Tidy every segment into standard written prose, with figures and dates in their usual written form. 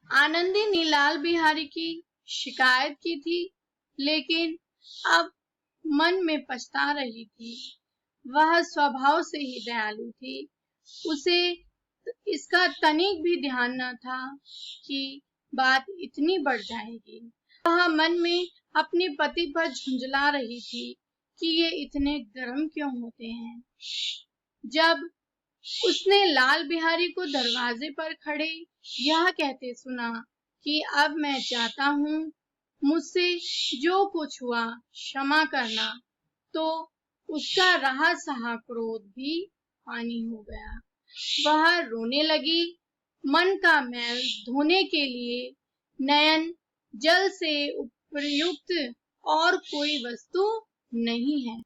आनंदी ने लाल बिहारी की शिकायत की थी, लेकिन अब मन में पछता रही थी। वह स्वभाव से ही दयालु थी। उसे इसका तनिक भी ध्यान न था कि बात इतनी बढ़ जाएगी। वह मन में अपने पति पर झुंझला रही थी कि ये इतने गर्म क्यों होते हैं। जब उसने लाल बिहारी को दरवाजे पर खड़े यह कहते सुना कि अब मैं जाता हूँ, मुझसे जो कुछ हुआ क्षमा करना, तो उसका रहा सहा क्रोध भी पानी हो गया। वह रोने लगी। मन का मैल धोने के लिए नयन जल से उपयुक्त और कोई वस्तु नहीं है।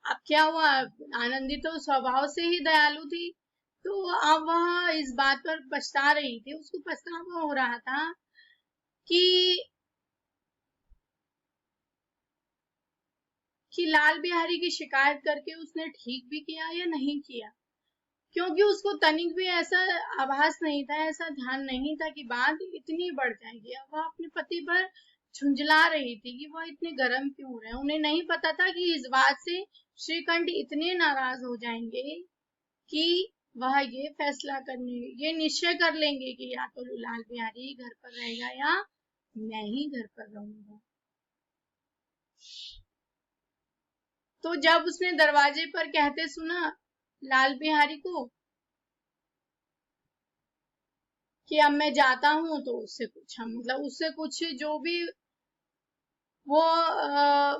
अब क्या हुआ, आनंदी तो स्वभाव से ही दयालु थी, तो अब वह इस बात पर पछता रही थी। उसको पछतावा हो रहा था कि लाल बिहारी की शिकायत करके उसने ठीक भी किया या नहीं किया, क्योंकि उसको तनिक भी ऐसा आभास नहीं था, ऐसा ध्यान नहीं था कि बात इतनी बढ़ जाएगी। अब वह अपने पति पर झुंझला रही थी कि वह इतने गर्म क्यों हो रहे हैं। उन्हें नहीं पता था कि इस बात से श्रीकंठ इतने नाराज हो जाएंगे कि वह ये फैसला करने, ये निश्चय कर लेंगे कि या तो लाल बिहारी घर पर रहेगा या मैं ही घर पर रहूंगा। तो जब उसने दरवाजे पर कहते सुना लाल बिहारी को कि अब मैं जाता हूँ, तो उससे कुछ मतलब उससे कुछ जो भी वो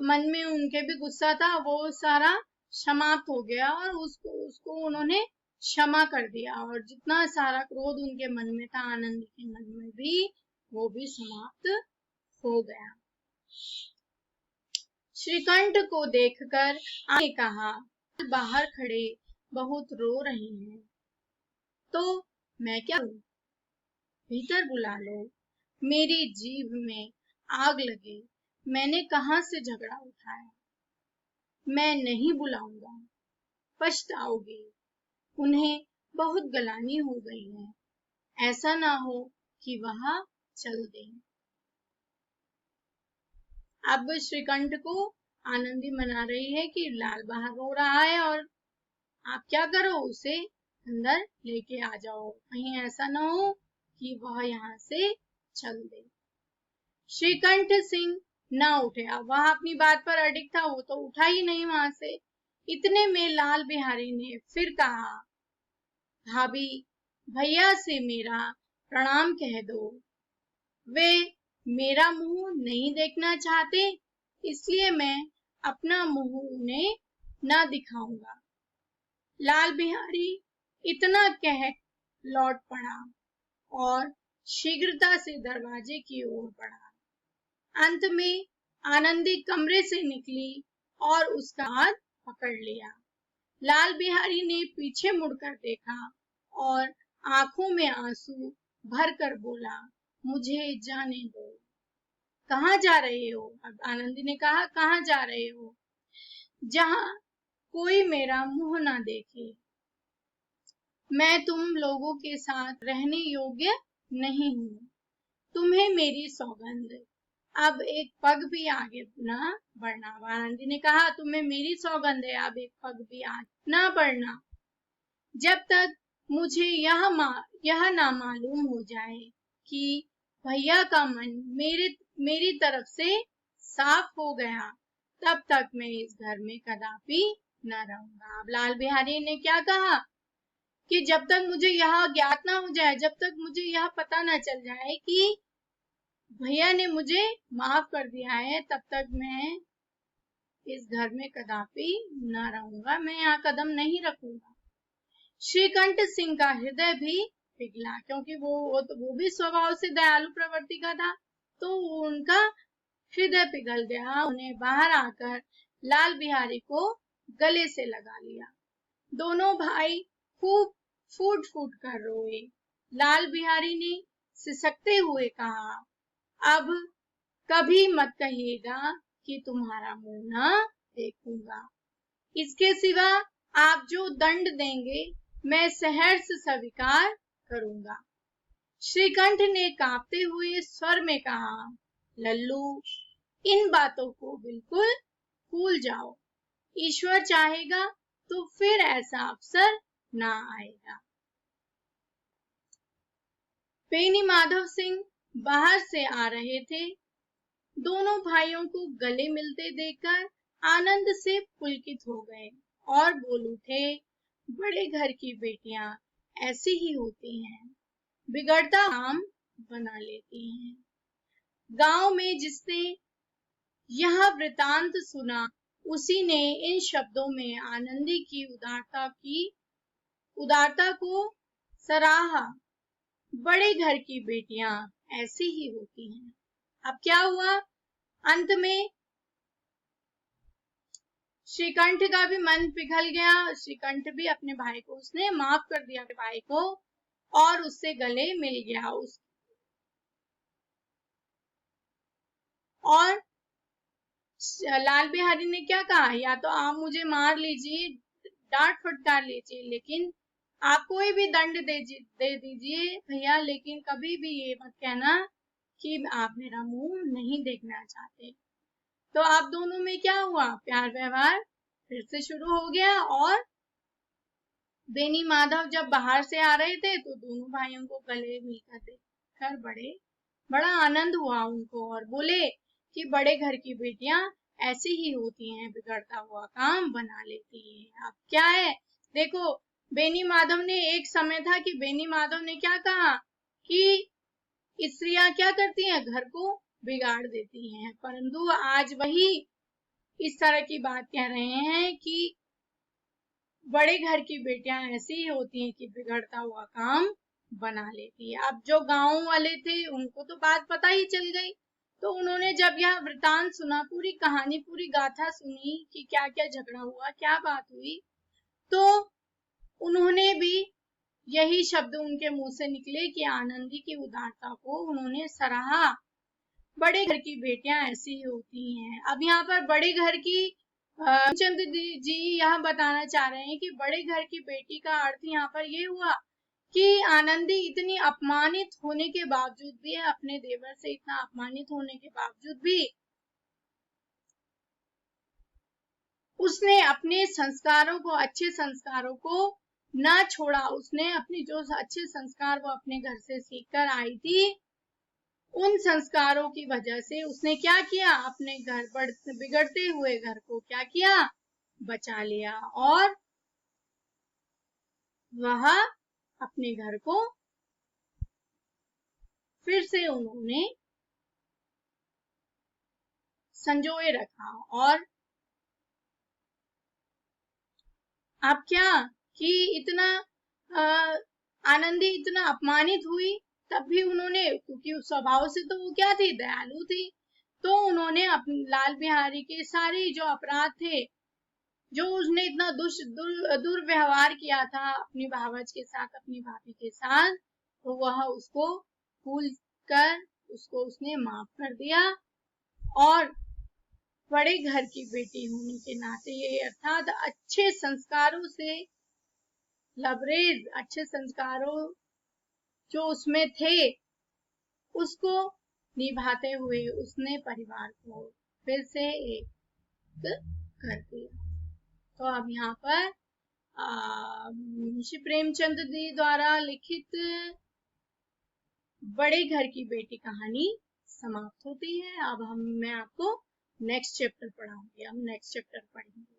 मन में उनके भी गुस्सा था वो सारा समाप्त हो गया और उसको उन्होंने क्षमा कर दिया, और जितना सारा क्रोध उनके मन में था आनंद के मन में भी वो भी समाप्त हो गया। श्रीकंठ को देखकर ने कहा, बाहर खड़े बहुत रो रहे हैं, तो मैं क्या करूं? भीतर बुला लो। मेरी जीभ में आग लगे, मैंने कहां से झगड़ा उठाया। मैं नहीं बुलाऊंगा, पछताओगे। उन्हें बहुत गलानी हो गई है, ऐसा ना हो कि वह चल दें। अब श्रीकंठ को आनंदी मना रही है कि लाल बाहर रो रहा है और आप क्या करो, उसे अंदर लेके आ जाओ, कहीं ऐसा ना हो कि वह यहाँ से चल दे। श्रीकंठ सिंह न उठे। अब वह अपनी बात पर अडिग था, वो तो उठा ही नहीं वहां से। इतने में लाल बिहारी ने फिर कहा, भाभी भैया से मेरा प्रणाम कह दो। वे मेरा मुंह नहीं देखना चाहते, इसलिए मैं अपना मुंह उन्हें न दिखाऊंगा। लाल बिहारी इतना कह लौट पड़ा और शीघ्रता से दरवाजे की ओर बढ़ा। अंत में आनंदी कमरे से निकली और उसका हाथ पकड़ लिया। लाल बिहारी ने पीछे मुड़कर देखा और आंखों में आंसू भरकर बोला, मुझे जाने दो। कहाँ जा रहे हो? अब आनंदी ने कहा, कहाँ जा रहे हो? जहां कोई मेरा मुंह ना देखे। मैं तुम लोगों के साथ रहने योग्य नहीं हूँ। तुम्हें मेरी सौगंध, अब एक पग भी आगे न बढ़ना। आनंदी ने कहा, तुम्हें मेरी सौगंध है, अब एक पग भी आगे न बढ़ना, जब तक मुझे यह ना मालूम हो जाए कि भैया का मन मेरी तरफ से साफ हो गया, तब तक मैं इस घर में कदापि न रहूंगा। अब लाल बिहारी ने क्या कहा कि जब तक मुझे यह ज्ञात ना हो जाए, जब तक मुझे यह पता ना चल जाए कि भैया ने मुझे माफ कर दिया है, तब तक मैं इस घर में कदापि न रहूंगा, मैं यहाँ कदम नहीं रखूंगा। श्रीकंठ सिंह का हृदय भी पिघला, क्योंकि वो भी स्वभाव से दयालु प्रवृत्ति का था, तो उनका हृदय पिघल गया। उन्हें बाहर आकर लाल बिहारी को गले से लगा लिया। दोनों भाई खूब फूट फूट कर रोए। लाल बिहारी ने सिसकते हुए कहा, अब कभी मत कहिएगा कि तुम्हारा मुंह न देखूंगा। इसके सिवा आप जो दंड देंगे मैं सहर्ष स्वीकार करूंगा। श्रीकंठ ने कांपते हुए स्वर में कहा, लल्लू, इन बातों को बिल्कुल भूल जाओ। ईश्वर चाहेगा तो फिर ऐसा अवसर ना आएगा। बेनी माधव सिंह बाहर से आ रहे थे। दोनों भाइयों को गले मिलते देखकर आनंद से पुलकित हो गए और बोल उठे, बड़े घर की बेटियां ऐसी ही होती हैं, बिगड़ता काम बना लेती हैं। गांव में जिसने यह वृतांत सुना, उसी ने इन शब्दों में आनंदी की उदारता को सराहा। बड़े घर की बेटियां ऐसी ही होती हैं। अब क्या हुआ? अंत में श्रीकंठ का भी मन पिघल गया। श्रीकंठ भी अपने भाई को, उसने माफ कर दिया अपने भाई को और उससे गले मिल गया। और लाल बिहारी ने क्या कहा, या तो आप मुझे मार लीजिए, डांट फटकार लीजिए, लेकिन आप कोई भी दंड दे दीजिए भैया, लेकिन कभी भी ये मत कहना कि आप मेरा मुंह नहीं देखना चाहते। तो आप दोनों में क्या हुआ? प्यार व्यवहार फिर से शुरू हो गया। और बेनी माधव जब बाहर से आ रहे थे तो दोनों भाइयों को गले मिलकर देखकर बड़ा आनंद हुआ उनको, और बोले कि बड़े घर की बेटियां ऐसी ही होती हैं, बिगड़ता हुआ काम बना लेती हैं। अब क्या है, देखो, बेनी माधव ने, एक समय था कि बेनी माधव ने क्या कहा कि स्त्रियां क्या करती हैं, घर को बिगाड़ देती हैं, परंतु आज वही इस तरह की बात कह रहे हैं कि बड़े घर की बेटियां ऐसी ही होती हैं कि बिगड़ता हुआ काम बना लेती है। अब जो गांव वाले थे उनको तो बात पता ही चल गई, तो उन्होंने जब यह वृतांत सुना, पूरी कहानी, पूरी गाथा सुनी कि क्या क्या झगड़ा हुआ, क्या बात हुई, तो उन्होंने भी यही शब्द उनके मुंह से निकले कि आनंदी की उदारता को उन्होंने सराहा। बड़े घर की बेटियां ऐसी होती हैं। अब यहाँ पर बड़े घर की चंद जी यह बताना चाह रहे हैं कि बड़े घर की बेटी का अर्थ यहाँ पर ये हुआ कि आनंदी इतनी अपमानित होने के बावजूद भी, अपने देवर से इतना अपमानित होने के बावजूद भी, उसने अपने संस्कारों को, अच्छे संस्कारों को ना छोड़ा। उसने अपनी जो अच्छे संस्कार वो अपने घर से सीखकर आई थी, उन संस्कारों की वजह से उसने क्या किया, अपने घर बिगड़ते हुए घर को क्या किया, बचा लिया, और वह अपने घर को फिर से उन्होंने संजोए रखा। और अब क्या कि इतना आनंदी इतना अपमानित हुई, तब भी उन्होंने, क्योंकि स्वभाव से तो वो क्या थी, दयालु थी, तो उन्होंने अपने लाल बिहारी के सारे जो अपराध थे, जो उसने इतना दुर्व्यवहार किया था अपनी भावज के साथ, अपनी भाभी के साथ, तो वह उसको भूल कर उसको उसने माफ कर दिया। और बड़े घर की बेटी होने के नाते, ये अर्थात अच्छे संस्कारों से लबरेज, अच्छे संस्कारों जो उसमें थे, उसको निभाते हुए उसने परिवार को फिर से एक कर दिया। तो अब यहाँ पर मुंशी प्रेमचंद जी द्वारा लिखित बड़े घर की बेटी कहानी समाप्त होती है। अब मैं आपको नेक्स्ट चैप्टर पढ़ाऊंगी। हम नेक्स्ट चैप्टर पढ़ेंगे।